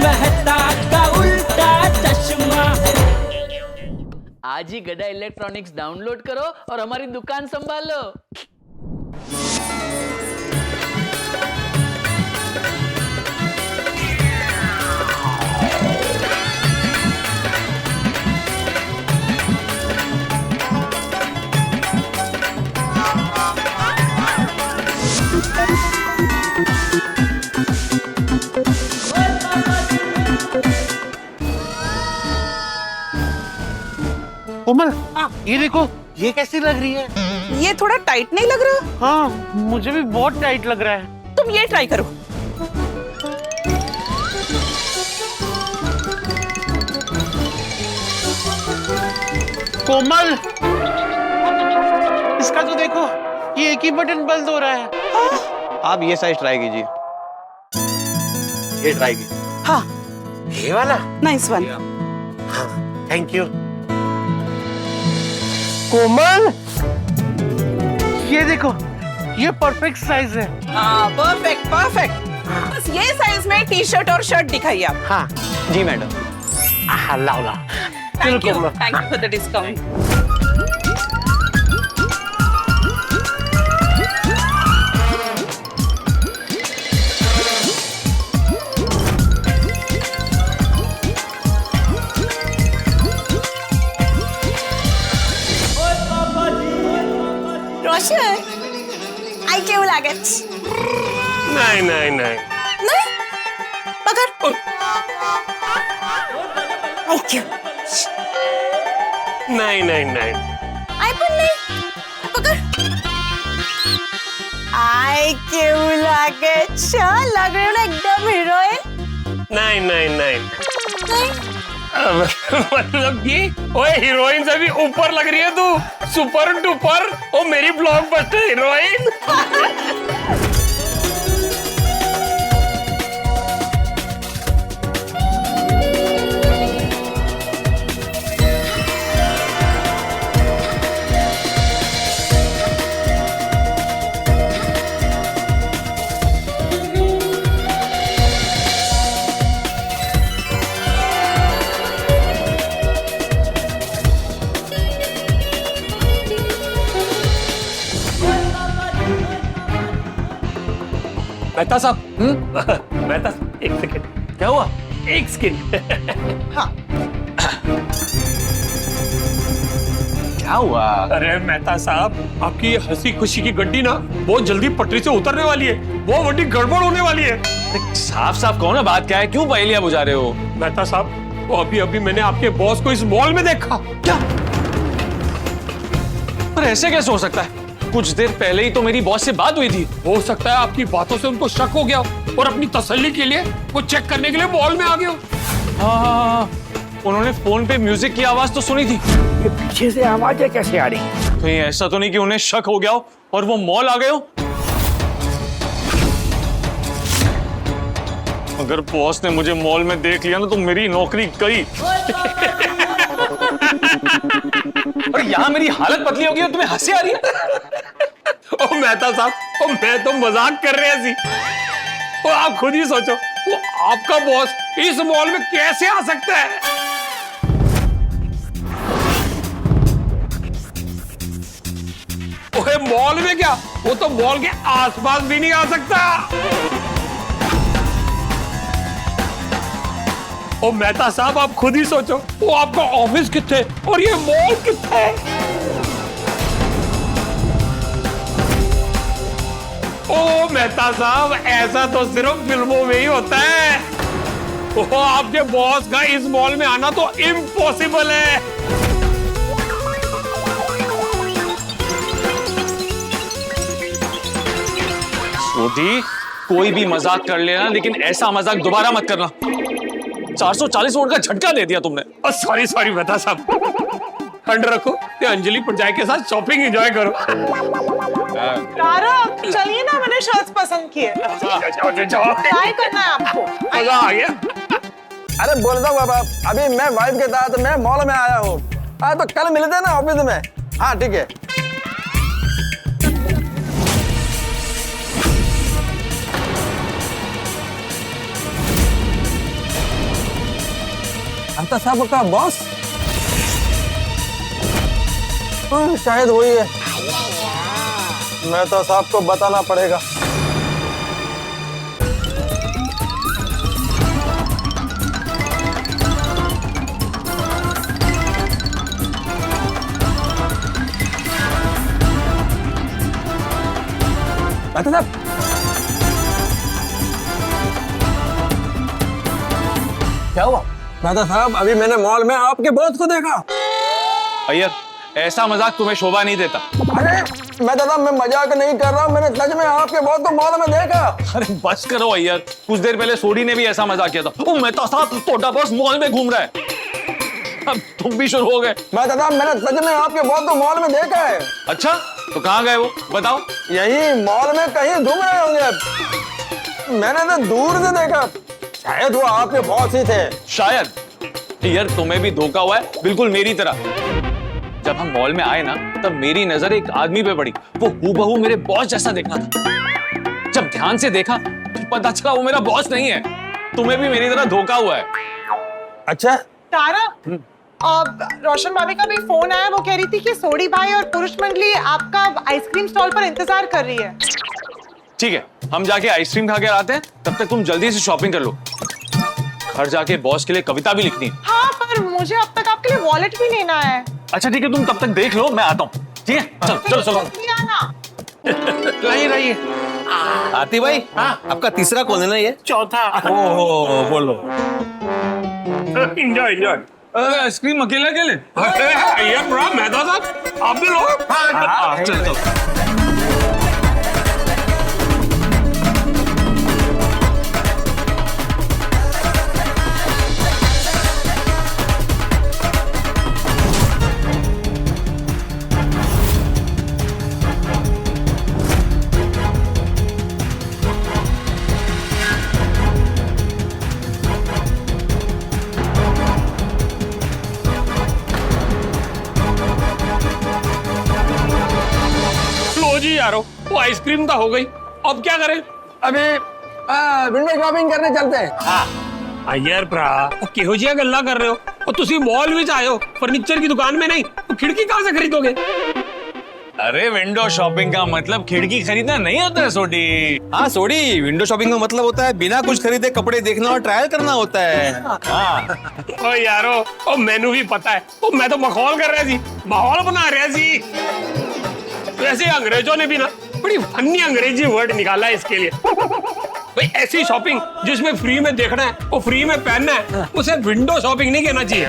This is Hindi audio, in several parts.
मेहता का उल्टा चश्मा। आज ही गदा इलेक्ट्रॉनिक्स डाउनलोड करो और हमारी दुकान संभालो। कोमल, ये देखो, ये कैसी लग रही है? ये थोड़ा टाइट नहीं लग रहा? हाँ, मुझे भी बहुत टाइट लग रहा है। तुम ये ट्राई करो। कोमल, इसका तो देखो, ये एक ही बटन बंद हो रहा है। आप ये साइज ट्राई कीजिए। ये ट्राई कीजिए। हाँ, ये वाला? Nice one. हाँ, थैंक यू। कोमल, ये देखो, ये परफेक्ट साइज है। हाँ, परफेक्ट परफेक्ट। बस ये साइज में टी शर्ट और शर्ट दिखाइए आप। हाँ जी मैडम। लाओ लाओ। Thank you for the discount. Roshan આઈ કેવું લાગે છે? नहीं नहीं नहीं। નહીં પકડ આઈ કેવું नहीं नहीं नहीं। આઈ પણ નહીં પકડ આઈ કેવું લાગે છે? લાગે ને એકદમ હિરોઈન। नहीं नहीं नहीं। નહીં मतलब कि ओए हीरोइन से भी ऊपर लग रही है तू। सुपर डुपर ओ मेरी ब्लॉकबस्टर हीरोइन। मेहता साहब, मेहता साहब, एक सेकंड। क्या हुआ? एक सेकंड। क्या हुआ? अरे मेहता साहब, आपकी हंसी खुशी की गड्डी ना बहुत जल्दी पटरी से उतरने वाली है। वो बड़ी गड़बड़ होने वाली है। साफ साफ कहो ना, बात क्या है? क्यों पहेलियां बुझा रहे हो? मेहता साहब, वो अभी अभी मैंने आपके बॉस को इस मॉल में देखा। क्या? पर ऐसे कैसे हो सकता है? कुछ देर पहले ही तो मेरी बॉस से बात हुई थी। हो सकता है आपकी बातों से उनको शक हो गया और अपनी तसल्ली के लिए वो चेक करने के लिए मॉल में आ गए हो। हाँ, उन्होंने फोन पे म्यूजिक की आवाज तो सुनी थी। ये पीछे से आवाजें कैसे आ रही? कहीं ऐसा तो नहीं कि उन्हें शक हो गया हो और वो मॉल आ गए हो? अगर बॉस ने मुझे मॉल में देख लिया ना तो मेरी नौकरी गई। और यहाँ मेरी हालत पतली होगी और तुम्हें हंसी आ रही है। ओ मेहता साहब, ओ मैं तो मजाक कर रहे सी। ओ आप खुद ही सोचो, वो आपका बॉस इस मॉल में कैसे आ सकता है? ओए मॉल में क्या, वो तो मॉल के आसपास भी नहीं आ सकता। ओ मेहता साहब, आप खुद ही सोचो, वो आपका ऑफिस किथे और ये मॉल किथे है? ओ मेहता साहब, ऐसा तो सिर्फ फिल्मों में ही होता है। ओ आपके बॉस का इस मॉल में आना तो इम्पॉसिबल है। सोटी, कोई भी मजाक कर लेना, लेकिन ऐसा मजाक दोबारा मत करना। 440 वोट का झटका दे दिया तुमने। सॉरी सॉरी मेहता साहब, ठंड रखो, ते अंजलि पंजाय के साथ शॉपिंग एंजॉय करो। तारक, चलिए ना, मैंने शर्ट्स पसंद किए। ट्राई करना है आपको। मजा आ गया। अरे बोलता हूँ बाबा, अभी मैं वाइफ के साथ मैं मॉल में आया हूँ। हाँ तो कल मिलते हैं ना ऑफिस में। हाँ ठीक है। मेहता साहब का बॉस? शायद वही है। मेहता साहब को बताना पड़ेगा। मेहता साहब, क्या हुआ? मेहता साहब, अभी मैंने मॉल में आपके बॉस को देखा। अय्यर, ऐसा मजाक तुम्हें शोभा नहीं देता। अरे मेहता साहब, मैं मजाक नहीं कर रहा हूँ, मैंने सच में आपके बॉस को मॉल में देखा। अरे बस करो अय्यर, कुछ देर पहले सोडी ने भी ऐसा मजाक किया था। ओ मेहता साहब, तोड़ा बॉस मॉल में घूम रहा है। अब तुम भी शुरू हो गए। मेहता साहब, मैंने सच में आपके बॉस को मॉल में देखा है। अच्छा, तो कहाँ गए वो, बताओ। यही मॉल में कहीं घूम रहे होंगे। मैंने तो दूर से देखा, शायद वो आपके बॉस ही थे। शायद। यार तुम्हें भी धोखा हुआ है, बिल्कुल मेरी तरह। जब हम मॉल में आए ना, तब मेरी नजर एक आदमी पे पड़ी। वो हूबहू मेरे बॉस जैसा दिखा था। जब ध्यान से देखा तो पता चला वो मेरा बॉस नहीं है। तुम्हें भी मेरी तरह धोखा हुआ है। अच्छा, तारा, रोशन भाभी का भी फोन आया। वो कह रही थी कि सोडी भाई और पुरुष मंडली आपका आइसक्रीम स्टॉल पर इंतजार कर रही है। ठीक है, हम जाके आइसक्रीम खा के आते हैं, तब तक तुम जल्दी से शॉपिंग कर लो। घर जाके बॉस के लिए कविता भी लिखनी है। हाँ, पर मुझे अब तक आपके लिए वॉलेट भी लेना है। अच्छा ठीक है, तुम तब तक देख लो, मैं आता हूँ। ठीक है, चलो चलो चलो। लाइए आती भाई, आपका तीसरा कॉल है ना ये? चौथा। ओहो, बोलो। Enjoy enjoy. आइसक्रीम अकेले अकेले? अय्यर ब्रा, मेहता साहब आप भी लो। चल चल। लो जी यारो, वो आइसक्रीम तो हो गई, अब क्या करें? अभी विंडो शॉपिंग करने चलते हैं। अय्यर भरा, वो किहो जिहा गल्ला कर रहे हो? और तुसी मॉल में आए हो, फर्नीचर की दुकान में नहीं, तो खिड़की कहाँ से खरीदोगे? अरे विंडो शॉपिंग का मतलब खिड़की खरीदना नहीं होता है सोडी। हाँ सोडी, विंडो शॉपिंग का मतलब होता है बिना कुछ खरीदे कपड़े देखना और ट्रायल करना होता है। हाँ। ओ यारो, ओ मैनू भी पता है, ओ मैं तो मखौल कर रहा जी, माहौल बना रहा जी। वैसे अंग्रेजों ने भी ना बड़ी फनी अंग्रेजी वर्ड निकाला है इसके लिए। भाई ऐसी शॉपिंग जिसमें फ्री में देखना है, वो फ्री में पहनना है, उसे विंडो शॉपिंग नहीं कहना चाहिए,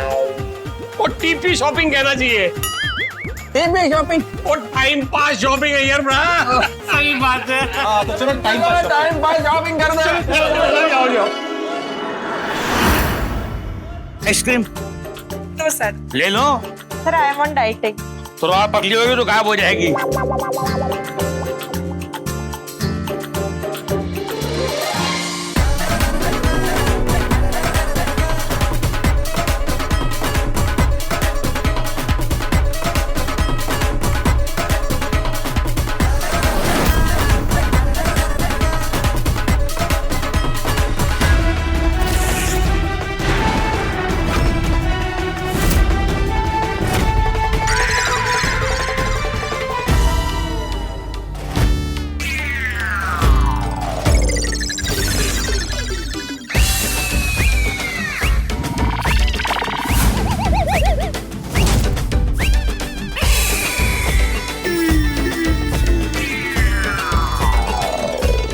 वो टीपी शॉपिंग कहना चाहिए। टीपी शॉपिंग और टाइम पास शॉपिंग है यार ब्रा। सही बात है। तो चलो टाइम पास शॉपिंग कर दे। जाओ जाओ। आइसक्रीम तो सर, ले लो। Sir I am on dieting. तो आप पतली होगी तो गायब हो जाएगी।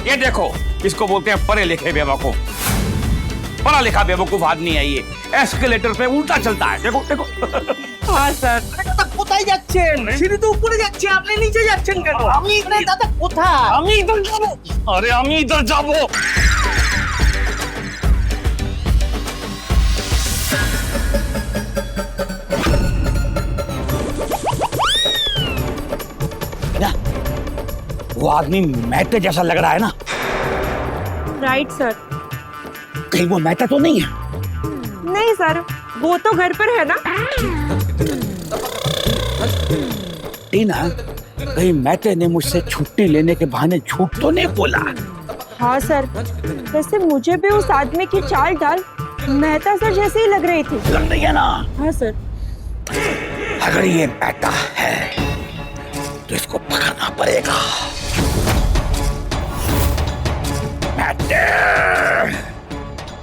ये देखो, इसको बोलते हैं पढ़े लिखे बेवकूफ। पढ़ा लिखा बेवकूफ आदमी है ये, एस्केलेटर पे उल्टा चलता है। देखो देखो। हाँ सर। কোথায় যাচ্ছেন? সিঁড়ি তো উপরে যাচ্ছে, আপনি নিচে যাচ্ছেন কেন? আমি এখানে দাদা কোথায়? আমি ইধর যাবো। अरे हम इधर जाबो। वो आदमी मेहता जैसा लग रहा है ना? Right sir. कहीं वो मेहता तो नहीं है? नहीं सर, वो तो घर पर है ना। टीना, कहीं मेहता ने मुझसे छुट्टी लेने के बहाने झूठ तो नहीं बोला? हाँ सर, वैसे मुझे भी उस आदमी की चाल डाल मेहता सर जैसे ही लग रही थी। लग रही है ना? हाँ सर। अगर ये मेहता है तो इसको पकड़ना पड़ेगा।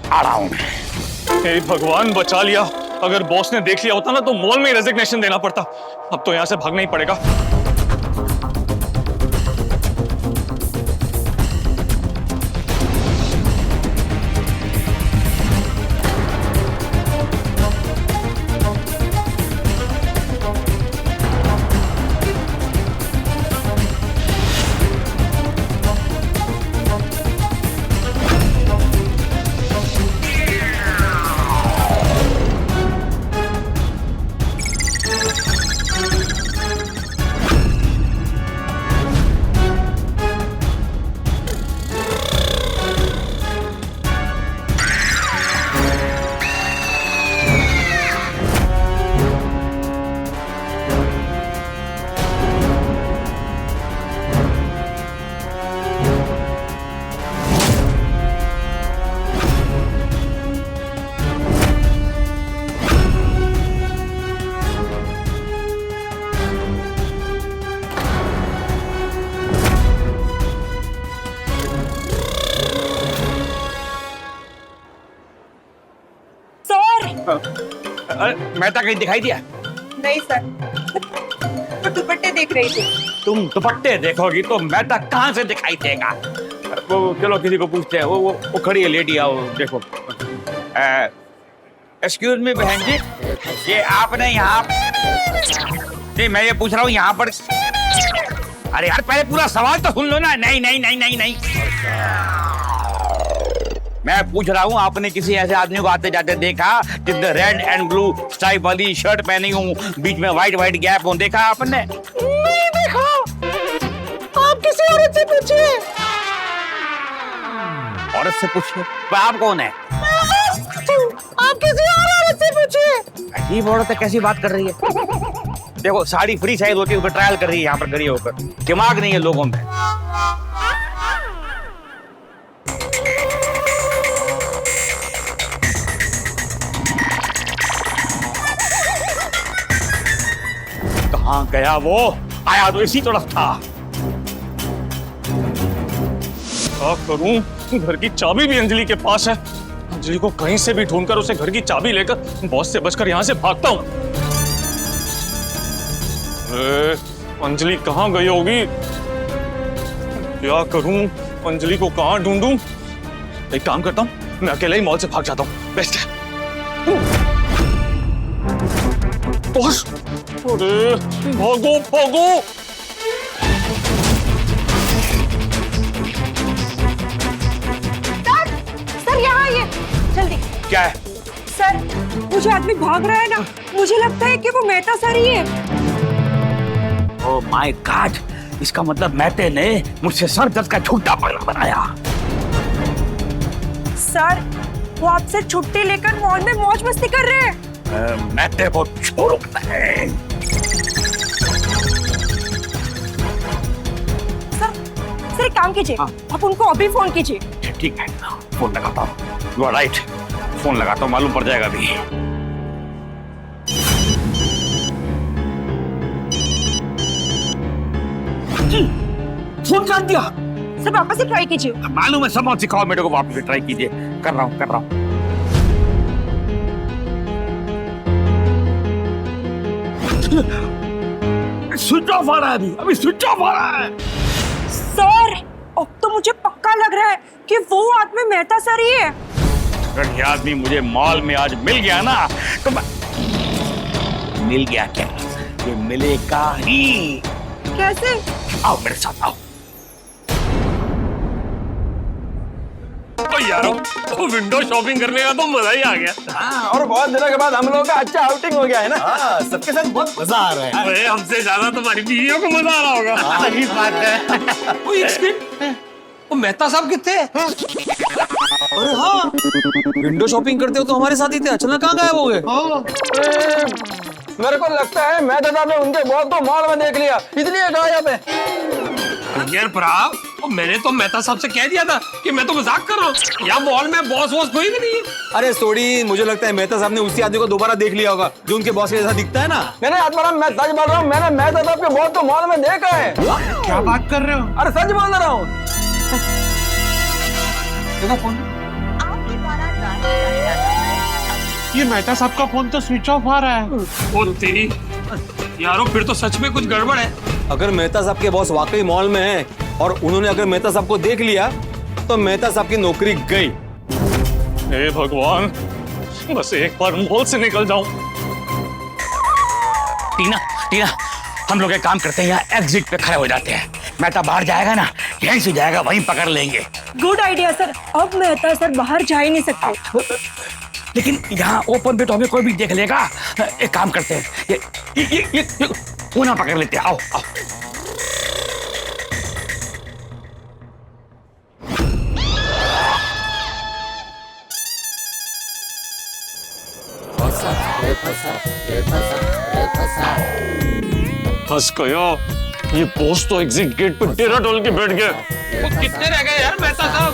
आ रहा हूं मैं। हे भगवान, बचा लिया। अगर बॉस ने देख लिया होता ना तो मॉल में ही रेजिग्नेशन देना पड़ता। अब तो यहाँ से भागना ही पड़ेगा। मेहता कहीं दिखाई दिया? नहीं सर, तो दुपट्टे देख रही थी। तुम दुपट्टे देखोगी तो मेहता कहाँ से दिखाई देगा? वो चलो किसी को पूछते हैं। वो खड़ी है लेडी, आओ देखो। एक्सक्यूज मी बहन जी, ये आपने यहाँ नहीं, मैं ये पूछ रहा हूँ यहाँ पर। अरे यार पहले पूरा सवाल तो सुन लो ना। नहीं नहीं नहीं नहीं नहीं, मैं पूछ रहा हूँ आपने किसी ऐसे आदमी को आते जाते देखा जिसने रेड एंड ब्लू स्ट्राइप वाली शर्ट पहनी हूँ, बीच में व्हाइट व्हाइट गैप हो, देखा आपने? नहीं देखा। आप किसी औरत से पूछिए। औरत से पूछिए? तो आप कौन है? आप किसी और औरत से पूछिए। अजीब औरत है, कैसी बात कर रही है? देखो साड़ी फ्री साइज होती है, उसको ट्रायल कर रही है यहाँ पर खड़ी होकर। दिमाग नहीं है लोगों में। कहाँ गया वो? आया तो इसी तरफ था। क्या करूं? घर की चाबी भी अंजलि के पास है। अंजलि को कहीं से भी ढूंढकर उसे घर की चाबी लेकर बॉस से बचकर यहाँ से भागता हूँ। अंजलि कहाँ गई होगी? क्या करूं? अंजलि को कहाँ ढूंढूं? एक काम करता हूँ, मैं अकेले ही मॉल से भाग जाता हूँ, बेस्ट है। बॉस, अरे भागो भागो। सर यहाँ आइए जल्दी। क्या है? सर वो जो आदमी भाग रहा है ना, मुझे लगता है कि वो मेहता सर ही है। ओह माय गॉड, इसका मतलब मेहते ने मुझसे सर दर्द का झूठा पगला बनाया। सर वो आपसे छुट्टी लेकर मॉल में मौज मस्ती कर रहे हैं। मेहते को छोड़ो नहीं। सर एक काम कीजिए, आप उनको अभी फोन कीजिए। ठीक है, फोन लगाता हूँ। यू आर राइट, फोन लगाता हूँ, मालूम पड़ जाएगा अभी। फोन काट दिया। सर वापस से ट्राई कीजिए। मालूम है, सब सिखाओ मेरे को, वापस ट्राई कीजिए। कर रहा हूँ। स्विच ऑफ आ रहा है अभी स्विच ऑफ आ रहा है। सर अब तो मुझे पक्का लग रहा है कि वो आदमी मेहता सर ही है। अगर ये आदमी मुझे मॉल में आज मिल गया ना तो मिल गया क्या, ये मिलेगा ही। कैसे? आओ मेरे साथ आओ। यारो तो विंडो शॉपिंग करने का तो मजा ही आ गया। हाँ, और बहुत दिनों के बाद हम लोगों का अच्छा आउटिंग हो गया है ना। हाँ, सबके साथ बहुत मजा आ रहा है। अरे हमसे ज्यादा तुम्हारी बीवियों को मजा आ रहा होगा। सही बात है। वो मेहता साहब कितने? अरे हाँ, विंडो शॉपिंग करते हो तो हमारे साथ ही थे, अचानक कहाँ गायब हो गए? मेरे को लगता है मैं दादा ने उनके बॉस को मॉल में देख लिया, इसलिए गायब है। अय्यर प्रताप, मैंने तो मेहता साहब से कह दिया था कि मैं तो मजाक कर रहा हूँ, यहाँ मॉल में बॉस वॉस कोई भी नहीं है। अरे सोडी, मुझे लगता है मेहता साहब ने उसी आदमी को दोबारा देख लिया होगा जो उनके बॉस के जैसा दिखता है ना। नहीं आत्माराम, मैं सच बोल रहा हूँ, मैंने मेहता साहब के बॉस को मॉल में देखा है। क्या बात कर रहे हो? अरे सच बोल रहा हूँ। देखो फोन, ये मेहता साहब का फोन तो स्विच ऑफ आ रहा है। ओ तेरी यारो, फिर तो सच में कुछ गड़बड़ है। अगर मेहता साहब के बॉस वाकई मॉल में हैं और उन्होंने अगर मेहता साहब को देख लिया तो मेहता साहब की नौकरी गई। हे भगवान, बस एक बार मॉल से निकल जाऊं। टीना टीना, हम लोग एक काम करते हैं, यहाँ एग्जिट पे खड़े हो जाते हैं। मेहता बाहर जाएगा ना, यहीं से जाएगा, वहीं पकड़ लेंगे। Good idea sir. अब मेहता सर बाहर जा ही नहीं सकते। लेकिन यहाँ ओपन पे तो हमें कोई भी देख लेगा। एक काम करते हैं, ये कोना पकड़ लेते हैं। आओ आओ। फंस गया। ये बॉस तो एग्जिट गेट पर डेरा डोल के बैठ गया। वो कितने रह गए यार मेहता साहब?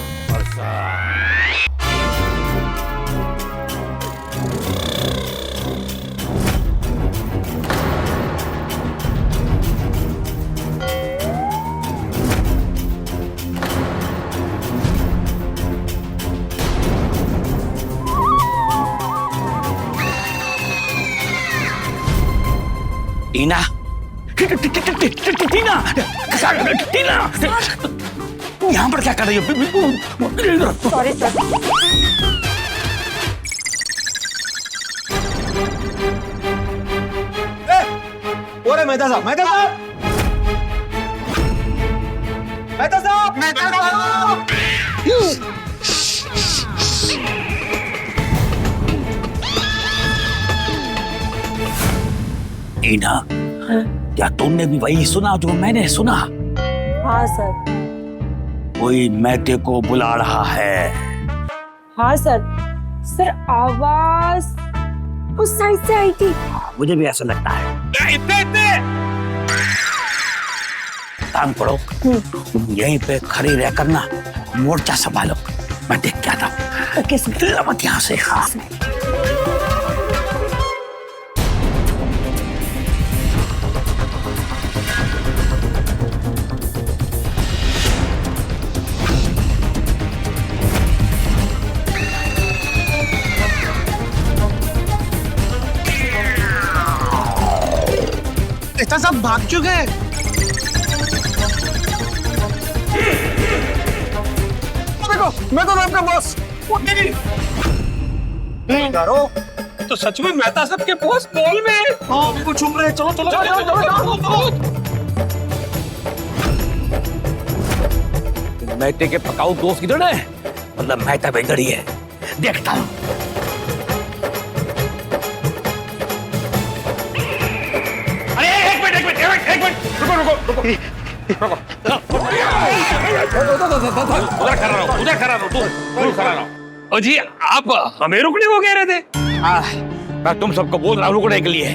टीना टीना टीना, यहाँ पर क्या कर रही हो? Sorry sir. ओरे मेहता साहब, मेहता साहब, मेहता साहब, मेहता साहब। टीना, क्या तुमने भी वही सुना जो मैंने सुना? हाँ सर। कोई मेहते को बुला रहा है। हाँ सर। सर आवाज उस साइड से आई थी। मुझे भी ऐसा लगता है। काम करो, तुम यहीं पे खड़ी रह कर ना मोर्चा संभालो, मैं देख के आता हूँ। Okay sir. मत यहाँ से। हाँ मेहता साहब भाग चुके हैं। देखो, मैं तो आपका बॉस। तो सच में मेहता साहब के बॉस मॉल में है। हाँ बिल्कुल छुप रहे हैं। चलो चलो चलो। मेहते के पकाऊ दोस्त किधर है? मतलब मेहता भी इधर ही है, देखता हूँ। अरे एक मिनट, रुको। उधर खड़ा रहो। ओ जी, आप हमें रुकने को कह रहे थे? मैं तुम सबको बोल रहा हूँ रुकने के लिए।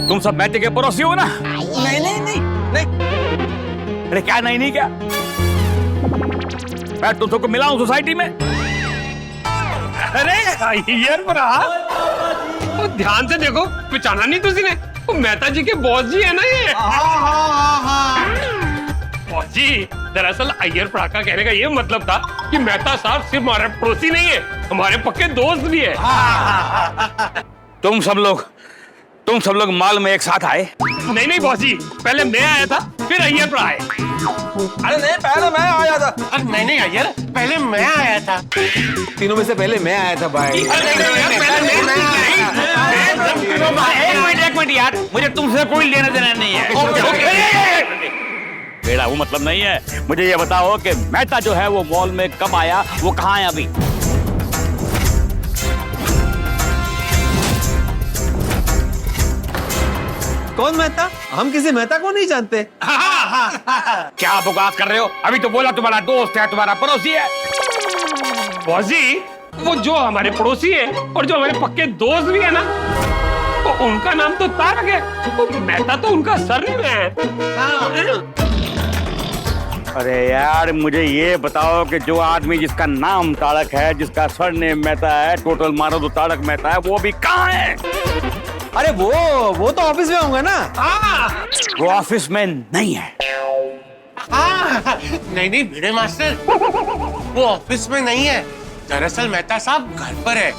तुम सब मेहते के पड़ोसी हो ना? नहीं। अरे क्या नहीं क्या? मैं तुम सबको मिला हूँ सोसाइटी में। अरे अय्यर प्रताप, तो ध्यान से देखो, पहचाना नहीं तुझे? वो मेहता जी के बॉस जी है ना ये। बॉस जी, दरअसल अय्यर प्रताप का कहने का ये मतलब था कि मेहता साहब सिर्फ हमारे पड़ोसी नहीं है, हमारे पक्के दोस्त भी है। तुम सब लोग मॉल में एक साथ आए? नहीं बॉस जी, पहले मैं आया था, फिर अय्यर प्रताप आए। अरे नहीं, पहले मैं आया था। नहीं अय्यर, पहले मैं आया था। तीनों में से पहले मैं आया था भाई। एक मिनट यार, मुझे तुमसे कोई लेना देना नहीं है। मेरा वो मतलब नहीं है। मुझे ये बताओ कि मेहता जो है वो मॉल में कब आया, वो कहाँ है अभी? कौन मेहता? हम किसी मेहता को नहीं जानते। क्या बकवास कर रहे हो? अभी तो बोला तुम्हारा दोस्त है, तुम्हारा पड़ोसी है। बॉस जी, वो जो हमारे पड़ोसी है और जो हमारे पक्के दोस्त भी है ना, तो उनका नाम तो तारक है। वो मेहता तो उनका सरनेम है। अरे यार मुझे ये बताओ कि जो आदमी जिसका नाम तारक है, जिसका सरनेम मेहता है, टोटल मारो तो तारक मेहता है, वो अभी कहाँ है? अरे वो तो ऑफिस में होंगे ना। वो ऑफिस में नहीं है। नहीं भिड़े मास्टर, वो ऑफिस में नहीं है। दरअसल मेहता साहब घर पर है।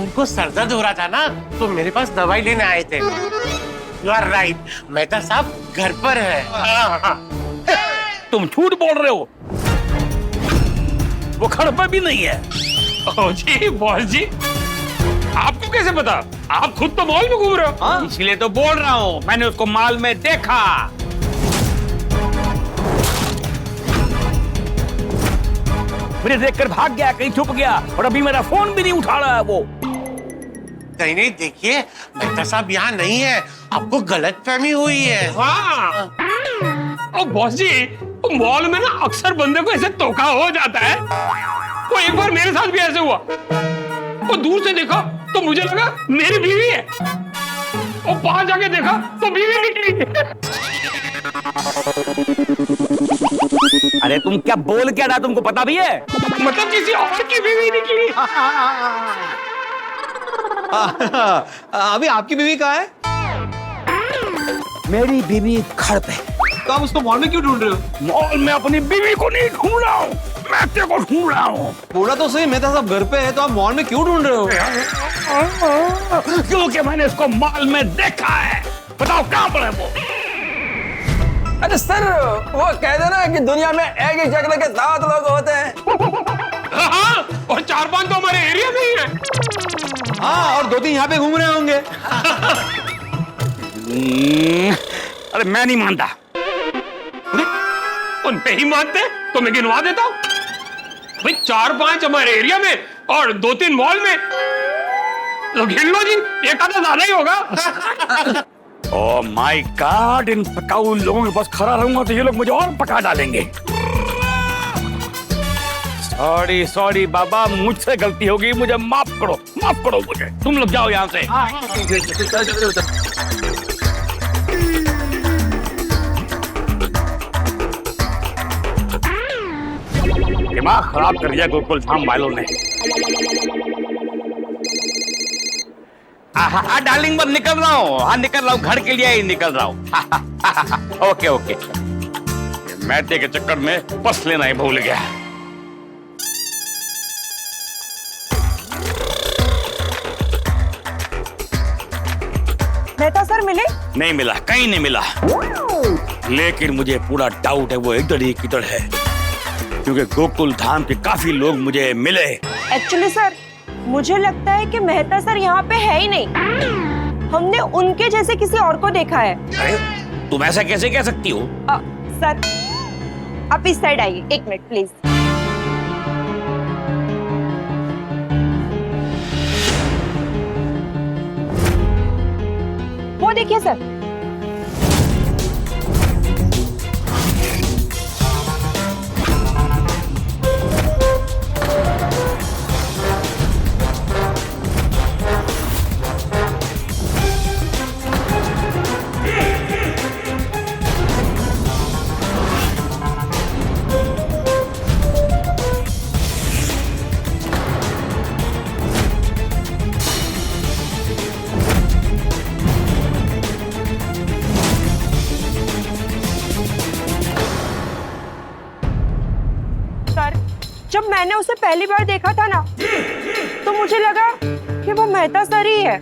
उनको सर दर्द हो रहा था ना, तो मेरे पास दवाई लेने आए थे। यू आर राइट, मेहता साहब घर पर है। तुम झूठ बोल रहे हो, वो घर पर भी नहीं है। ओ जी बॉस जी, आपको कैसे पता? आप खुद तो मॉल में घूम रहे हो। इसलिए तो बोल रहा हूँ, मैंने उसको मॉल में देखा। मुझे देखकर भाग गया, कहीं छुप गया, और अभी मेरा फोन भी नहीं उठा रहा है वो। नहीं देखिए, मेहता साहब यहाँ नहीं है, आपको गलतफहमी हुई है। हाँ। ओ बॉस जी, मॉल में ना अक्सर बंदे को ऐसे धोखा हो जाता है। वो एक बार मेरे साथ भी ऐसे हुआ। वो दूर से देखा तो मुझे लगा मेरी बीवी है, और बाहर जाके देखा तो बीवी निकली। अरे तुम क्या बोल क्या रहा, तुमको पता भी है? मतलब किसी और की बीवी निकली। अभी आपकी बीवी कहाँ है? मेरी बीवी घर पे। तो आप उसको मॉल में क्यों ढूंढ रहे हो? मॉल में अपनी बीवी को नहीं ढूंढ रहा हूँ, मैं तेरे को ढूंढ रहा हूँ। बोला तो सही, मेहता साहब घर पे है, तो आप मॉल में क्यों ढूंढ रहे हो? क्योंकि मैंने उसको मॉल में देखा है। बताओ कहाँ पर है वो? अरे सर, वो कह देना कि दुनिया में एक ही शक्ल के 7 लोग होते हैं। हाँ, और 4-5 तो हमारे एरिया में ही है। हाँ, और 2-3 यहाँ पे घूम रहे होंगे। अरे मैं नहीं मानता। और नहीं मानते तो मैं गिनवा देता हूँ भाई। 4-5 हमारे एरिया में और 2-3 मॉल में, तो गिन लो जी, एक आधा ज्यादा ही होगा। ओह माय गॉड, इन पकाऊ लोगों के पास खड़ा रहूंगा तो ये लोग मुझे और पका डालेंगे। सॉरी बाबा, मुझसे गलती हो गई, मुझे माफ करो मुझे। तुम लोग जाओ यहाँ से। दिमाग खराब कर दिया गोकुल धाम वालों ने। डार्लिंग बस निकल रहा हूँ। हाँ निकल रहा हूँ, घर के लिए ही निकल रहा हूँ। ओके। मैटे के चक्कर में बस लेना ही भूल गया। मेहता सर मिले? नहीं मिला, कहीं नहीं मिला। लेकिन मुझे पूरा डाउट है वो इधर ही किधर है, क्योंकि गोकुल धाम के काफी लोग मुझे मिले। एक्चुअली सर, मुझे लगता है कि मेहता सर यहाँ पे है ही नहीं। हमने उनके जैसे किसी और को देखा है। अरे तुम ऐसा कैसे कह सकती हो? सर आप इस साइड आइए, 1 मिनट प्लीज। वो देखिए सर। जब मैंने उसे पहली बार देखा था ना, तो मुझे लगा कि वो मेहता सर ही है।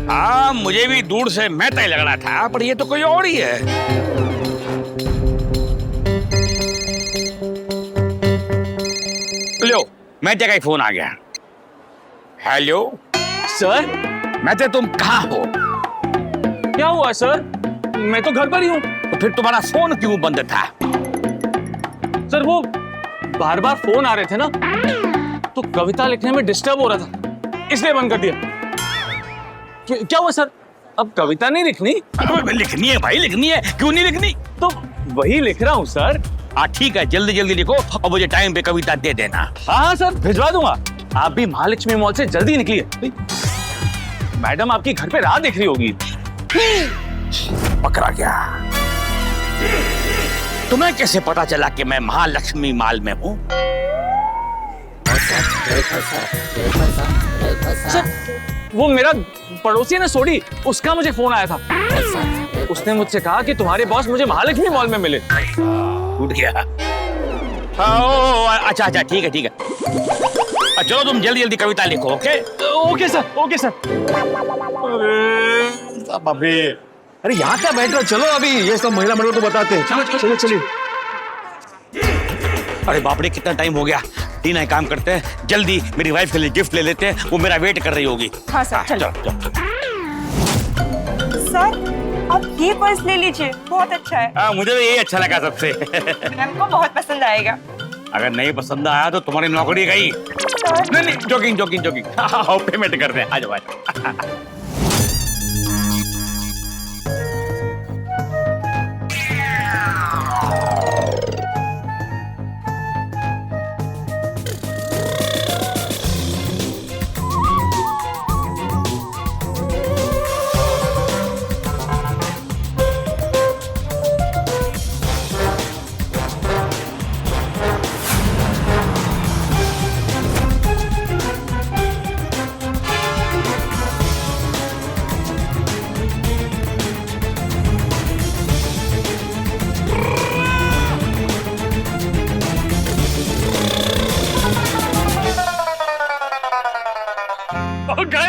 हाँ, मुझे भी दूर से मेहता ही लग रहा था, पर ये तो कोई और ही है। लो, मेहता का ही फोन आ गया। हेलो सर, मेहता तुम कहाँ हो? क्या हुआ सर? मैं तो घर पर ही हूँ। तो फिर तुम्हारा फोन क्यों बंद था? सर वो बार बार फोन आ रहे थे ना, तो कविता लिखने में डिस्टर्ब हो रहा था, इसलिए बंद कर दिया। क्या हुआ सर? अब कविता नहीं लिखनी? लिखनी है भाई, लिखनी है, क्यों नहीं लिखनी? तो वही लिख रहा हूँ सर। हाँ ठीक है, जल्दी जल्दी लिखो और मुझे टाइम पे कविता दे देना। हाँ सर, भिजवा दूंगा। आप भी महालक्ष्मी मॉल से जल्दी निकलिए, मैडम आपकी घर पे राह देख रही होगी। पकड़ा गया। तुम्हें कैसे पता चला कि मैं महालक्ष्मी माल में हूँ? वो मेरा पड़ोसी है ना सोडी, उसका मुझे फोन आया था। उसने मुझसे कहा कि तुम्हारे बॉस मुझे महालक्ष्मी मॉल में मिले। टूट गया। अच्छा अच्छा, ठीक है ठीक है। चलो तुम जल्दी जल्दी कविता लिखो। Okay okay sir, okay sir. अरे यहाँ क्या बैठ रहे हो? चलो अभी ये सब महिला मंडल को बताते हैं। चलो चलिए। अरे बाप रे, कितना टाइम हो गया। टीना एक काम करते हैं, जल्दी मेरी वाइफ के लिए गिफ्ट ले लेते हैं, वो मेरा वेट कर रही होगी। हाँ सर, चलो। सर आप ये पर्स ले लीजिए, बहुत अच्छा है। मुझे तो यही अच्छा लगा सबसे। मैम को बहुत पसंद आएगा। अगर नहीं पसंद आया तो तुम्हारी नौकरी गई। नहीं, जोकिंग जोकिंग जोकिंग। पेमेंट कर दे। आ जाओ।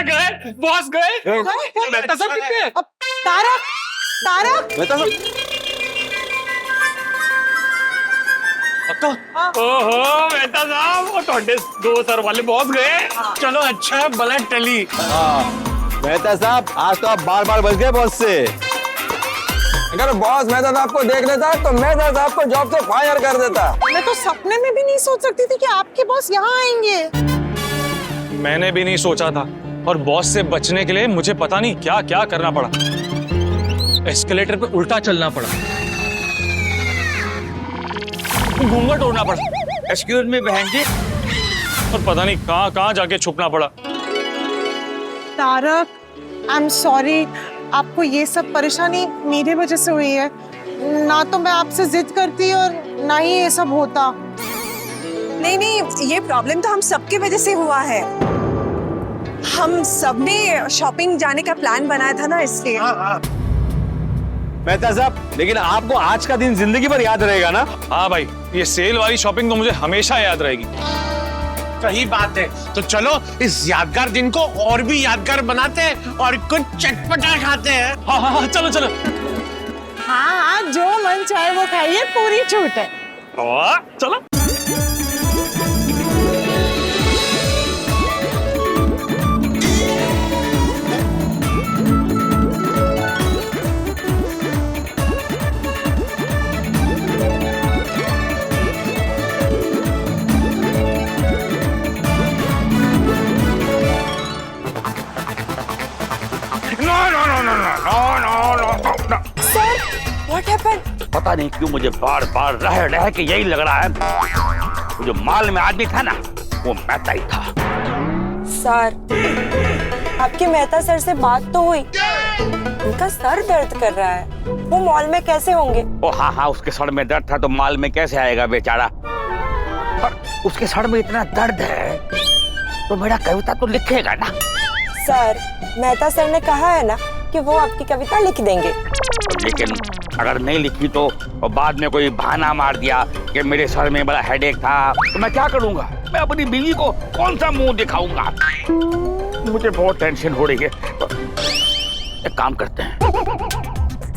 गए बॉस गए। मेहता साहब कितने हैं? तारक, तारक, ओहो मेहता साहब, वो तोड़े दो सर वाले बॉस गए। चलो अच्छा भला टली। मेहता साहब आज तो आप बार बार बच गए बॉस से। अगर बॉस मेहता साहब को देख लेता तो मेहता साहब को जॉब से फायर कर देता। मैं तो सपने में भी नहीं सोच सकती थी कि आपके बॉस यहाँ आएंगे। मैंने भी नहीं सोचा था, और बॉस से बचने के लिए मुझे पता नहीं क्या क्या करना पड़ा। एस्केलेटर पे उल्टा चलना पड़ा, घूंघट ओढ़ना पड़ा, एक्सक्यूज मी बहन जी, और पता नहीं कहाँ कहाँ जाके छुपना पड़ा। तारक, आई एम सॉरी, आपको ये सब परेशानी मेरे वजह से हुई है। ना तो मैं आपसे जिद करती और ना ही ये सब होता। नहीं नहीं, ये प्रॉब्लम तो हम सबकी वजह से हुआ है। हम सबने शॉपिंग जाने का प्लान बनाया था ना, इसलिए। मेहता साहब, लेकिन आपको आज का दिन जिंदगी भर याद रहेगा ना? हाँ भाई, ये सेल वाली शॉपिंग तो मुझे हमेशा याद रहेगी। सही बात है। तो चलो इस यादगार दिन को और भी यादगार बनाते हैं और कुछ चटपटा खाते हैं। हाँ हाँ हाँ, चलो चलो। हाँ हाँ, जो मन चाहे वो खाइए, पूरी छूट है। चलो। What happened? पता नहीं क्यों मुझे बार बार रह रह के यही लग रहा है, वो जो माल में आदमी था ना, वो मेहता ही था। सर, आपके मेहता सर से बात तो हुई? उनका सर दर्द कर रहा है, वो मॉल में कैसे होंगे? ओ हाँ हाँ, उसके सर में दर्द था तो माल में कैसे आएगा बेचारा। पर उसके सर में इतना दर्द है तो मेरा कविता तो लिखेगा ना। सर, मेहता सर ने कहा है ना कि वो आपकी कविता लिख देंगे। लेकिन अगर नहीं लिखी तो और बाद में कोई बहाना मार दिया कि मेरे सर में बड़ा हेडेक था, तो मैं क्या करूंगा? मैं अपनी बीवी को कौन सा मुंह दिखाऊंगा? मुझे बहुत टेंशन हो रही है। तो एक काम करते हैं,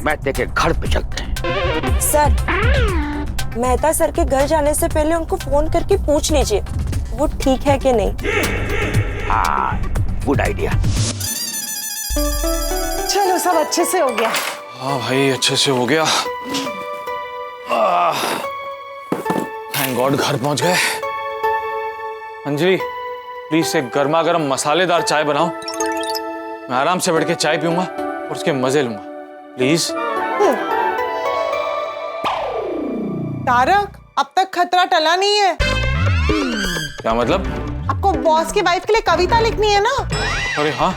मेहते के घर पे चलते हैं। सर, मेहता सर के घर जाने से पहले उनको फोन करके पूछ लीजिए वो ठीक है कि नहीं। हाँ, गुड आइडिया। चलो, सब अच्छे से हो गया। हाँ भाई, अच्छे से हो गया। थैंक गॉड घर पहुंच गए। अंजलि, प्लीज एक गर्मा गर्म मसालेदार चाय बनाओ। मैं आराम से बैठ के चाय पीऊंगा और उसके मजे लूंगा, प्लीज। तारक, अब तक खतरा टला नहीं है। क्या मतलब? आपको बॉस की वाइफ के लिए कविता लिखनी है ना? अरे हाँ,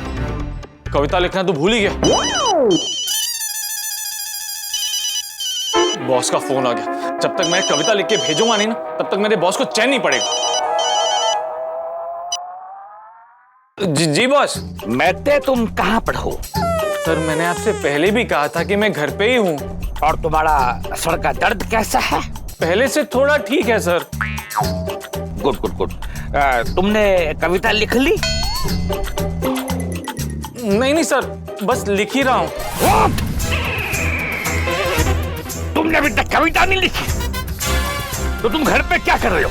कविता लिखना तो भूल ही गया। बॉस का फोन आ गया, जब तक मैं कविता लिख के भेजूंगा नहीं ना, तब तक मेरे बॉस को चैन नहीं पड़ेगा। जी बॉस। मैते तुम कहाँ पर हो? सर मैंने आपसे पहले भी कहा था कि मैं घर पे ही हूँ। और तुम्हारा सर का दर्द कैसा है? पहले से थोड़ा ठीक है सर। Good good good. तुमने कविता लिख ली? नहीं सर, बस लिख ही रहा हूँ। What? तुमने अभी तक कविता नहीं लिखी? तो तुम घर पे क्या कर रहे हो?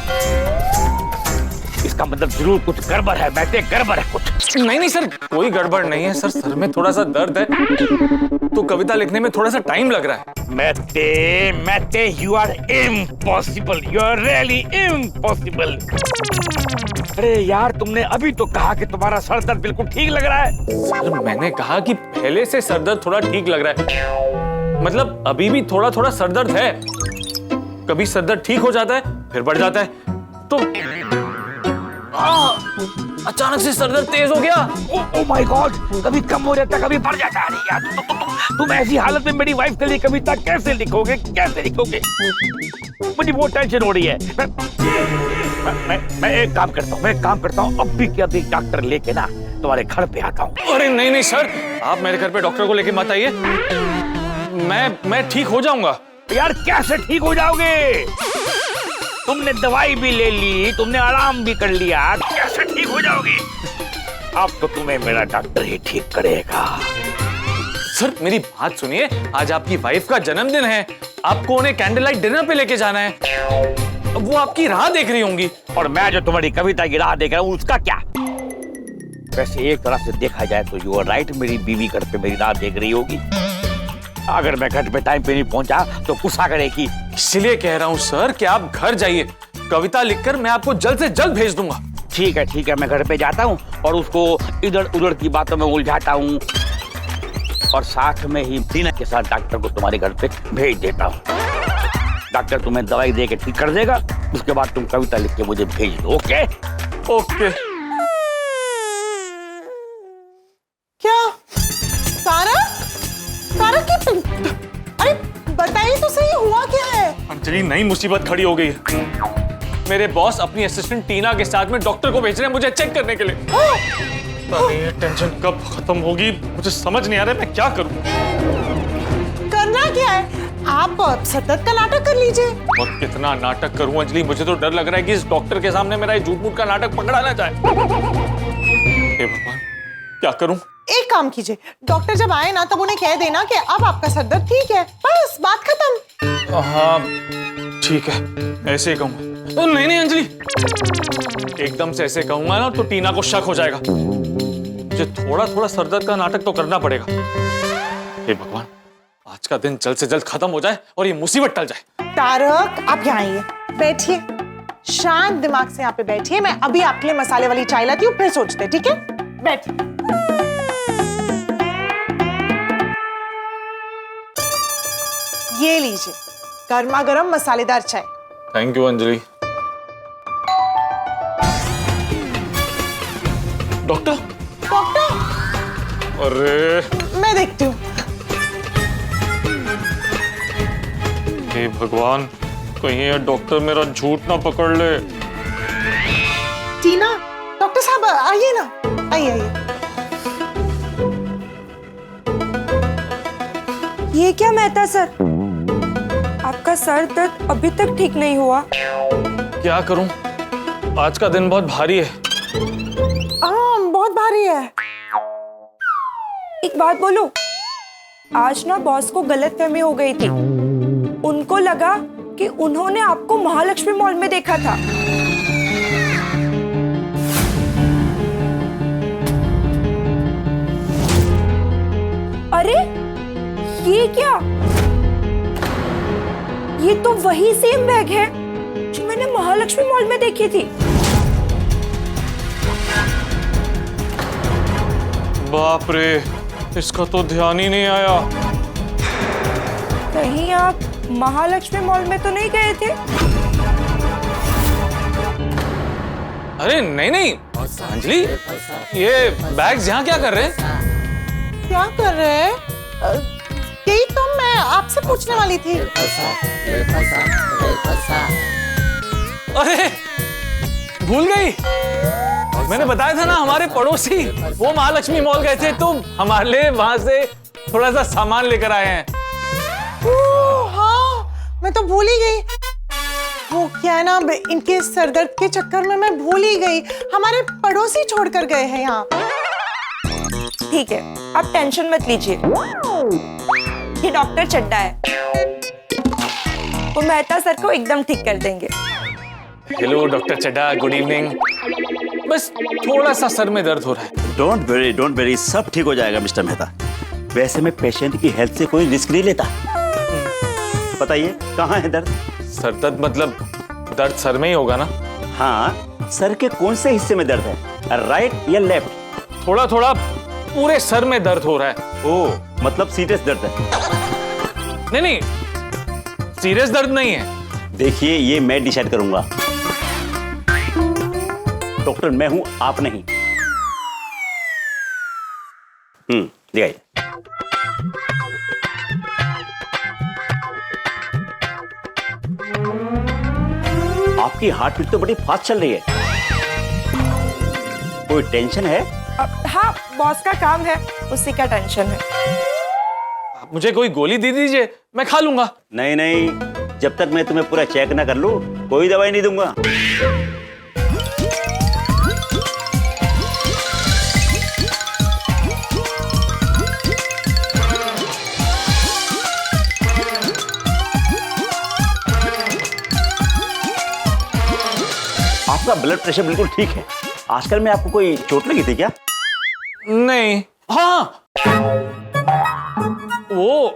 इसका मतलब जरूर कुछ गड़बड़ है, मैते गड़बड़ है कुछ। नहीं सर, कोई गड़बड़ नहीं है सर। सर में थोड़ा सा दर्द है, तो कविता लिखने में थोड़ा सा टाइम लग रहा है। Mate you are impossible, you are really impossible. अरे यार, तुमने अभी तो कहा कि तुम्हारा सर दर्द बिल्कुल ठीक लग रहा है। सर मैंने कहा कि पहले से सर दर्द थोड़ा ठीक लग रहा है, मतलब अभी भी थोड़ा थोड़ा सर दर्द है। कभी सर दर्द ठीक हो जाता है, फिर बढ़ जाता है। तो अचानक से सर दर्द तेज हो गया। ओह माय गॉड, कभी कम हो जाता कभी बढ़ जाता है। अरे यार, तुम ऐसी हालत में मेरी वाइफ के लिए कविता कैसे लिखोगे? मुझे बहुत टेंशन हो रही है। मैं एक काम करता हूँ, अभी के अभी डॉक्टर लेके ना तुम्हारे घर पे आता हूँ। अरे नहीं सर, आप मेरे घर पे डॉक्टर को लेके मत आइए। मैं ठीक हो जाऊंगा। यार कैसे ठीक हो जाओगे? तुमने दवाई भी ले ली, तुमने आराम भी कर लिया, कैसे ठीक हो जाओगे? अब तो तुम्हें मेरा डॉक्टर ही ठीक करेगा। सर मेरी बात सुनिए, आज आपकी वाइफ का जन्मदिन है, आपको उन्हें कैंडल लाइट डिनर पे लेके जाना है। वो आपकी राह देख रही होंगी। और मैं जो तुम्हारी कविता की राह देख रहा हूँ, उसका क्या? वैसे एक तरह से देखा जाए तो यू आर राइट, मेरी बीवी घर पे मेरी राह देख रही होगी। अगर मैं घर पे टाइम पे नहीं पहुंचा तो गुस्सा करेगी। इसलिए कह रहा हूँ सर कि आप घर जाइए, कविता लिखकर मैं आपको जल्द से जल्द भेज दूंगा। ठीक है, मैं घर पे जाता हूँ और उसको इधर उधर की बातों में उलझाता हूँ, और साथ में ही टीना के साथ डॉक्टर को तुम्हारे घर पे भेज देता हूँ। डॉक्टर तुम्हें दवाई दे के ठीक कर देगा, उसके बाद तुम कविता लिख के मुझे भेज दो। ओके? क्या सारा की अरे बताइए तो सही, हुआ क्या है? अंजलि, नई मुसीबत खड़ी हो गई है। मेरे बॉस अपनी असिस्टेंट टीना के साथ में डॉक्टर को भेज रहे हैं मुझे चेक करने के लिए। ये टेंशन कब खत्म होगी मुझे समझ नहीं आ रहा है, मैं क्या करूं? करना क्या है? आप सतत का नाटक कर लीजिए। और कितना नाटक करूं अंजलि, मुझे तो डर लग रहा है कि इस डॉक्टर के सामने मेरा झूठ मूठ का नाटक पकड़ा ना जाए। हे भगवान, क्या करूं? एक काम कीजिए, डॉक्टर जब आए ना तब उन्हें कह देना कि अब आपका सर दर्द ठीक है, बस बात खत्म। हाँ ठीक है, ऐसे ही कहूंगा। तो नहीं अंजलि, एकदम से ऐसे कहूंगा ना तो टीना को शक हो जाएगा। मुझे थोड़ा थोड़ा सर दर्द का नाटक तो करना पड़ेगा। हे भगवान, आज का दिन जल्द से जल्द खत्म हो जाए और ये मुसीबत टल जाए। तारक, आप यहाँ आइए, बैठिए, शांत दिमाग से यहाँ पे बैठिए। मैं अभी आपके लिए मसाले वाली चाय लाती हूँ, फिर सोचते, ठीक है? बैठिए। ये लीजिए गर्मा गर्म मसालेदार चाय। Thank you Anjali. डॉक्टर? अरे मैं देखती हूँ। हे भगवान, कहीं ये डॉक्टर मेरा झूठ ना पकड़ ले। टीना, डॉक्टर साहब आइए ना, आइए। ये क्या मेहता सर, आपका सर दर्द अभी तक ठीक नहीं हुआ? क्या करूं, आज का दिन बहुत भारी है। बहुत भारी है। एक बात बोलूं, आज ना बॉस को गलतफहमी हो गई थी। उनको लगा कि उन्होंने आपको महालक्ष्मी मॉल में देखा था। अरे ये क्या? ये तो वही सेम बैग है जो मैंने महालक्ष्मी मॉल में देखी थी। बाप रे, इसका तो ध्यान ही नहीं आया। कहीं आप महालक्ष्मी मॉल में तो नहीं गए थे? अरे नहीं अंजलि, ये बैग्स यहाँ क्या कर रहे हैं? क्या कर रहे हैं? यही तो मैं आपसे पूछने वाली थी। अरे भूल गई, मैंने बताया था ना हमारे पड़ोसी वो महालक्ष्मी मॉल गए थे, तो हमारे लिए वहां से थोड़ा सा सामान लेकर आए हैं। हाँ, मैं तो भूल ही गई। वो क्या है ना, इनके सरदर्द के चक्कर में मैं भूल ही गई। हमारे पड़ोसी छोड़कर गए हैं यहाँ। ठीक है, आप टेंशन मत लीजिए, ये डॉक्टर चड्डा है, वो मेहता सर को एकदम ठीक कर देंगे। हेलो डॉक्टर चड्डा, गुड इवनिंग। बस थोड़ा सा सर में दर्द हो रहा है। डोंट वेरी, सब ठीक हो जाएगा मिस्टर मेहता। वैसे मैं पेशेंट की हेल्थ से कोई रिस्क नहीं लेता। बताइए कहाँ है दर्द? सर दर्द मतलब दर्द सर में ही होगा ना? हाँ, सर के कौन से हिस्से में दर्द है, राइट या लेफ्ट? थोड़ा थोड़ा पूरे सर में दर्द हो रहा है। ओह, मतलब सीरियस दर्द है? नहीं नहीं, सीरियस दर्द नहीं है। देखिए, ये मैं डिसाइड करूंगा। डॉक्टर मैं हूं, आप नहीं। दिखाइए। आपकी हार्ट बीट तो बड़ी फास्ट चल रही है, कोई टेंशन है? हाँ, बॉस का काम है, उसी का टेंशन है। मुझे कोई गोली दे दीजिए, मैं खा लूंगा। नहीं नहीं, जब तक मैं तुम्हें पूरा चेक ना कर लूं कोई दवाई नहीं दूंगा। आपका ब्लड प्रेशर बिल्कुल ठीक है। आजकल में आपको कोई चोट लगी थी क्या? नहीं। हाँ, वो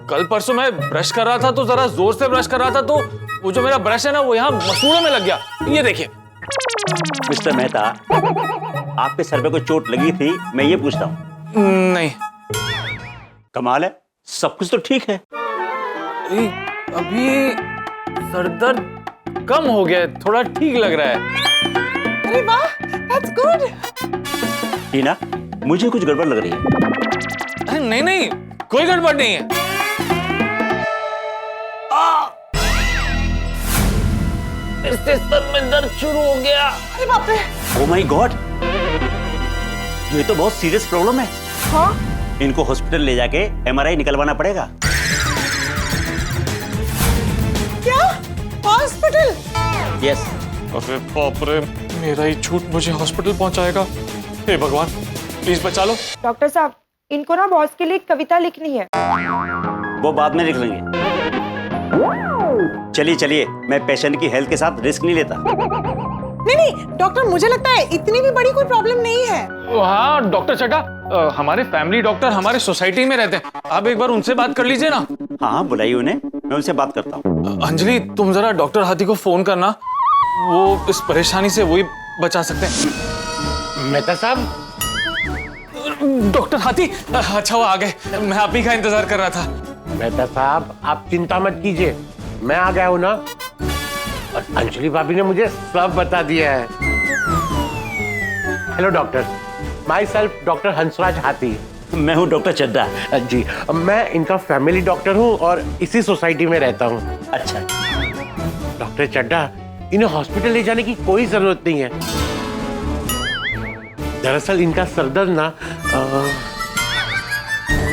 कल परसों मैं ब्रश कर रहा था तो जरा जोर से ब्रश कर रहा था, तो वो जो मेरा ब्रश है ना वो यहाँ मसूड़ों में लग गया। ये देखिए। मिस्टर मेहता, आपके सर पे कोई चोट लगी थी, मैं ये पूछता हूँ। नहीं। कमाल है, सब कुछ तो ठीक है। अभी सर दर्द कम हो गया है, थोड़ा ठीक लग रहा है। अरे वाह, that's good। टीना, मुझे कुछ गड़बड़ लग रही है। अरे नहीं नहीं, कोई गड़बड़ नहीं है। इससे सर में दर्द शुरू हो गया। अरे बाप रे। ओह माय गॉड, ये तो बहुत सीरियस प्रॉब्लम है। हाँ? इनको हॉस्पिटल ले जाके एमआरआई निकलवाना पड़ेगा। क्या? हॉस्पिटल? यस। अरे बाप रे, मेरा ही झूठ मुझे हॉस्पिटल पहुंचाएगा। हे भगवान, प्लीज बचा लो। डॉक्टर साहब, इनको ना बॉस के लिए एक कविता लिखनी है। वो बाद में लिख लेंगे। चलिए चलिए, मैं पेशेंट की हेल्थ के साथ रिस्क नहीं लेता। नहीं नहीं डॉक्टर, मुझे लगता है इतनी भी बड़ी कोई प्रॉब्लम नहीं है। हाँ डॉक्टर चड्डा, हमारे फैमिली डॉक्टर हमारे सोसाइटी में रहते हैं, आप एक बार उनसे बात कर लीजिए ना। हाँ बुलाइए उन्हें, मैं उनसे बात करता हूँ। अंजलि, तुम जरा डॉक्टर हाथी को फोन करना, वो इस परेशानी से वही बचा सकते हैं। मेहता साहब। डॉक्टर हाथी, अच्छा वो आ गए, मैं आप ही का इंतजार कर रहा था। मेहता साहब, आप चिंता मत कीजिए, मैं आ गया हूं ना, और अंजलि भाभी ने मुझे सब बता दिया है। Hello doctor, my self doctor Hansraj हाथी। मैं हूँ डॉक्टर चड्डा। जी, मैं इनका फैमिली डॉक्टर हूँ और इसी सोसाइटी में रहता हूँ। अच्छा। डॉक्टर चड्डा, इन्हें हॉस्पिटल ले जाने की कोई जरूरत नहीं है। दरअसल इनका सरदर्द ना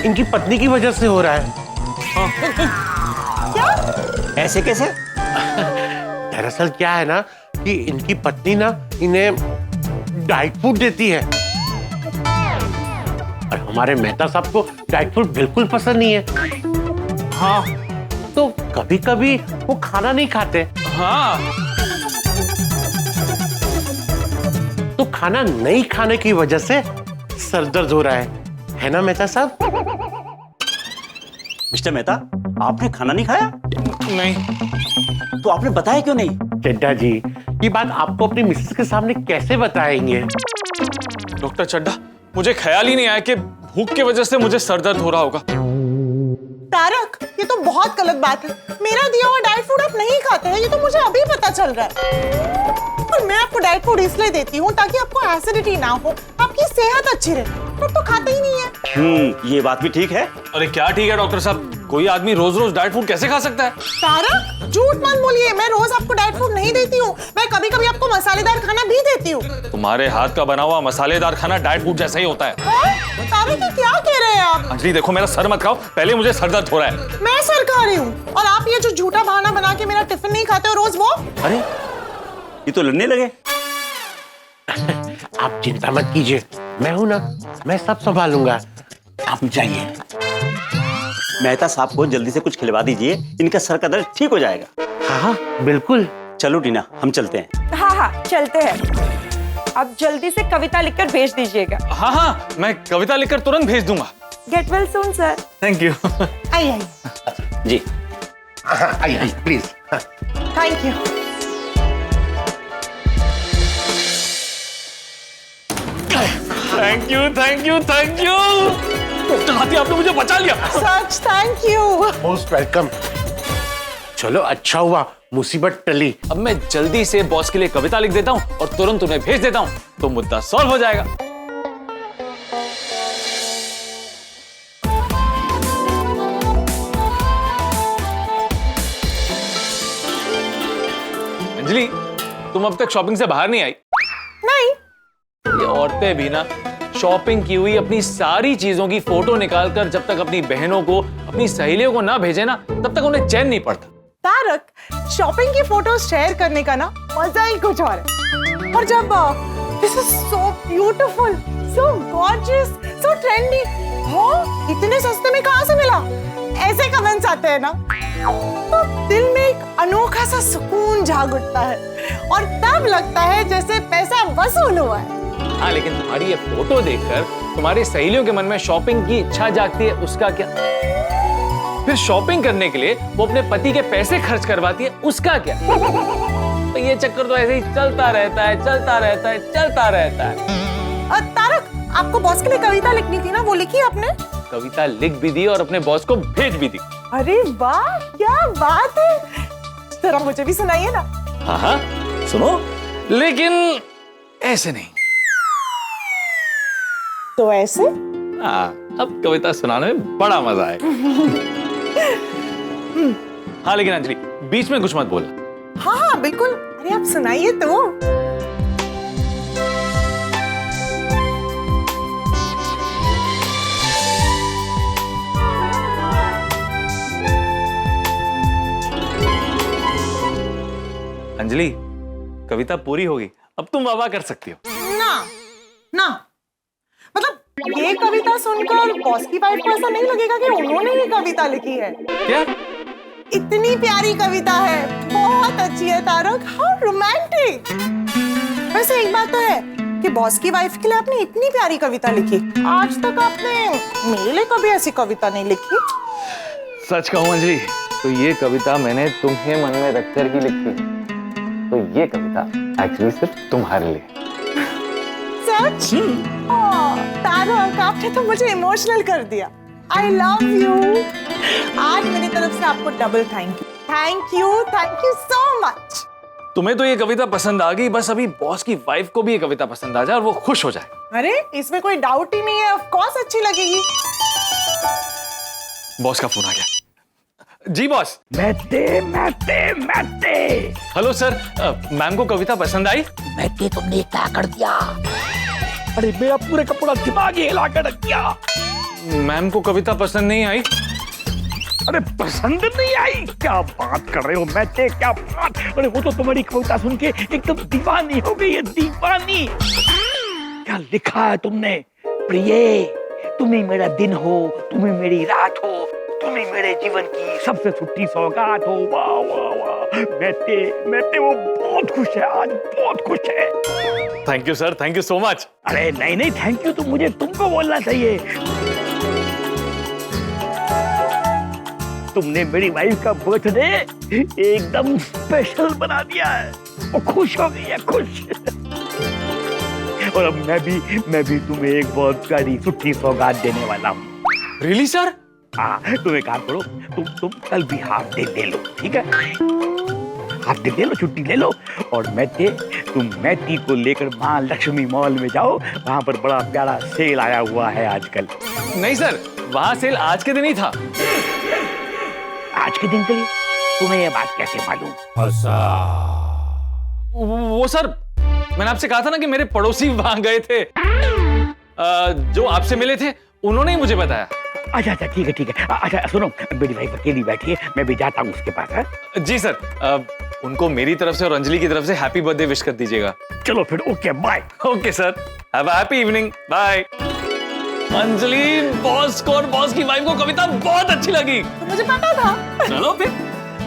इनकी पत्नी की वजह से हो रहा है। क्या? ऐसे कैसे? दरअसल क्या है ना कि इनकी पत्नी ना इन्हें डाइट फूड देती है, और हमारे मेहता साहब को डाइट फूड बिल्कुल पसंद नहीं है। हाँ, तो कभी कभी वो खाना नहीं खाते। हाँ, तो खाना नहीं खाने की वजह से सर दर्द हो रहा है ना मेहता साहब? मिस्टर मेहता, आपने खाना नहीं खाया? नहीं। तो आपने बताया क्यों नहीं? चड्डा जी, ये बात आपको अपनी मिसेस के सामने कैसे बताएंगे? डॉक्टर चड्डा, मुझे ख्याल ही नहीं आया कि भूख की वजह से मुझे सर दर्द हो रहा होगा। तारक, ये तो बहुत गलत बात है। मेरा दिया हुआ डाइट फूड आप नहीं खाते हैं, ये तो मुझे अभी पता चल रहा है। और मैं आपको डाइट फूड इसलिए देती हूँ ताकि आपको एसिडिटी ना हो, आपकी सेहत अच्छी रहे। पर तो खाते ही नहीं है। ये बात भी ठीक है। अरे क्या ठीक है डॉक्टर साहब, कोई आदमी रोज रोज डाइट फूड कैसे खा सकता है? तारक, झूठ मत बोलिए, मैं रोज आपको डाइट फूड नहीं देती हूँ, मैं कभी कभी आपको मसालेदार खाना भी देती हूँ। तुम्हारे हाथ का बना हुआ मसालेदार खाना डाइट फूड जैसा ही होता है। तारक, ये क्या कह रहे हैं आप? अंजलि देखो, मेरा सर मत खाओ, पहले मुझे सर दर्द हो रहा है। मैं सर खा रही हूँ और आप ये जो झूठा बहाना बना के मेरा टिफिन नहीं खाते हो रोज, वो? अरे ये तो लड़ने लगे। आप चिंता मत कीजिए, मैं हूं ना, मैं सब संभालूंगा। आप जाइए। मेहता साहब को जल्दी से कुछ खिलवा दीजिए, इनका सर का दर्द ठीक हो जाएगा। हाँ हाँ बिल्कुल। चलो टीना, हम चलते हैं। हाँ हाँ चलते हैं। अब जल्दी से कविता लिखकर भेज दीजिएगा। हाँ हाँ, मैं कविता लिखकर तुरंत भेज दूंगा। Get well soon sir. Thank you. आइए जी। आइए please. Thank you. Thank you thank you thank you. Doctor हाथी, आपने मुझे बचा लिया। सच थैंक यू। Most welcome. चलो अच्छा हुआ, मुसीबत टली। अब मैं जल्दी से बॉस के लिए कविता लिख देता हूँ और तुरंत उन्हें भेज देता हूँ, तो मुद्दा सॉल्व हो जाएगा। अंजलि, तुम अब तक शॉपिंग से बाहर नहीं आई? नहीं। ये औरतें भी ना शॉपिंग की हुई अपनी सारी चीजों की फोटो निकालकर जब तक अपनी बहनों को, अपनी सहेलियों को ना भेजे ना, तब तक उन्हें चैन नहीं पड़ता। तारक, शॉपिंग की फोटो शेयर करने का ना मजा ही कुछ और है। और जब this is so beautiful, so gorgeous, so trendy, हो इतने सस्ते में कहाँ से मिला, ऐसे कमेंट्स आते हैं ना, तो दिल में एक अनोखा सा सुकून जाग उठता है और तब लगता है जैसे पैसा वसूल हुआ है। हाँ, लेकिन तुम्हारी ये फोटो देखकर तुम्हारी सहेलियों के मन में शॉपिंग की इच्छा जागती है, उसका क्या? फिर शॉपिंग करने के लिए वो अपने पति के पैसे खर्च करवाती है, उसका क्या? तो ये चक्कर तो ऐसे ही चलता रहता है, चलता रहता है, चलता रहता है। तारक, आपको बॉस के लिए कविता लिखनी थी ना, वो लिखी आपने? कविता लिख भी दी और अपने बॉस को भेज भी दी। अरे वाह, क्या बात है, जरा मुझे भी सुनाइए ना। हाँ हाँ सुनो, लेकिन ऐसे नहीं। तो ऐसे? हाँ, अब कविता सुनाने में बड़ा मजा आएगा। हाँ लेकिन अंजलि, बीच में कुछ मत बोलना। हाँ हाँ बिल्कुल, अरे आप सुनाइए तो। अंजलि, कविता पूरी होगी, अब तुम वाह कर सकती हो। ना ना, मतलब ये कविता सुनकर बॉस की वाइफ को ऐसा नहीं लगेगा कि उन्होंने ये कविता लिखी है। क्या? इतनी प्यारी कविता है, बहुत अच्छी है तारक, हाउ रोमांटिक। वैसे एक बात तो है कि बॉस की वाइफ के लिए आपने इतनी प्यारी कविता लिखी, आज तक आपने मेरे लिए कभी ऐसी कविता नहीं लिखी। सच कहूं अंजलि, तो ये कविता मैंने तुम्हें मन में रखकर ही लिखी, तो ये कविता एक्चुअली सिर्फ तुम्हारे लिए। सच? तारक, आपने तो मुझे इमोशनल कर दिया। I love you. आज मेरी तरफ से आपको double thank you so much. तुम्हें तो ये कविता पसंद आ गई, बस अभी बॉस की वाइफ को भी ये कविता पसंद आ जाए और वो खुश हो जाए। अरे इसमें कोई डाउट ही नहीं है, ऑफ कोर्स अच्छी लगेगी। बॉस का फोन आ गया। जी बॉस। मैते मैते मैते। हेलो सर, मैम को कविता पसंद आई? मैते, तुमने क्या कर दिया? अरे मेरा पूरे का पूरा दिमाग ही हिला कर रख दिया। मैम को कविता पसंद नहीं आई? अरे पसंद नहीं आई? क्या बात कर रहे हो मैते, क्या बात। अरे वो तो तुम्हारी कविता सुन के एकदम दीवानी हो गई है, दीवानी। क्या लिखा है तुमने? प्रिय, तुम ही मेरा दिन हो, तुम ही मेरी रात हो, तुम ही मेरे जीवन की सबसे छुट्टी सौगात हो। वाह वाह वाह। मैते वो बहुत खुश है, आज बहुत खुश है। Thank you sir, thank you so much. अरे नहीं नहीं, थैंक यू तो मुझे तुमको बोलना चाहिए। तुमने मेरी वाइफ का बर्थडे एकदम स्पेशल बना दिया है, वो खुश हो गई है, खुश। और अब मैं भी तुम्हें एक बहुत प्यारी छुट्टी सौगात देने वाला हूँ। Really sir? हाँ, तुम एक काम करो, तुम कल भी हाफ डे ले लो, ठीक है? हाथ दे ले लो, छुट्टी ले लो और मैते तुम मैती को लेकर माँ लक्ष्मी मॉल में जाओ। वहां पर बड़ा प्यारा सेल आया हुआ है आजकल। नहीं सर, वहां सेल आज के दिन ही था। आज के दिन के लिए तुम्हें ये बात कैसे मालूम? वो सर, मैंने आपसे कहा था ना कि मेरे पड़ोसी वहां गए थे, जो आपसे मिले थे, उन्होंने ही मुझे बताया। अच्छा अच्छा, ठीक है ठीक है। अच्छा सुनो, मेरी वाइफ अकेली बैठी है, मैं भी जाता हूँ उसके पास है? जी सर, उनको मेरी तरफ से और अंजलि की तरफ से हैप्पी बर्थडे विश कर दीजिएगा। चलो फिर, okay bye. Okay sir, have a happy evening, bye. Anjali, boss को और बॉस की वाइफ को कविता बहुत अच्छी लगी। तो मुझे पता था। चलो फिर,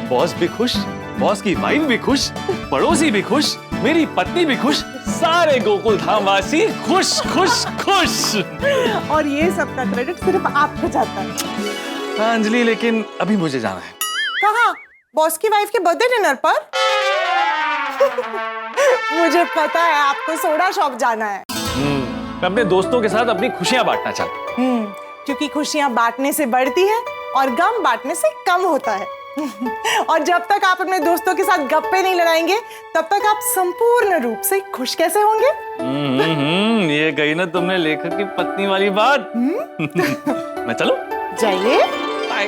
बॉस भी खुश, बॉस की वाइफ भी खुश, पड़ोसी भी खुश, मेरी पत्नी भी खुश, सारे गोकुल धाम वासी खुश खुश खुश। और ये सब का क्रेडिट सिर्फ आपको जाता है। हाँ अंजलि, लेकिन अभी मुझे जाना है। कहाँ? बॉस की वाइफ के बर्थडे डिनर पर? मुझे पता है आपको सोडा शॉप जाना है। मैं अपने दोस्तों के साथ अपनी खुशियां बांटना चाहता हूँ। क्योंकि खुशियां बांटने से बढ़ती है और गम बांटने से कम होता है। और जब तक आप अपने दोस्तों के साथ गप्पे नहीं लड़ाएंगे तब तक आप संपूर्ण रूप से खुश कैसे होंगे? ये कही ना तुमने लेखक की पत्नी वाली बात। मैं चलूं? जाइए। बाय।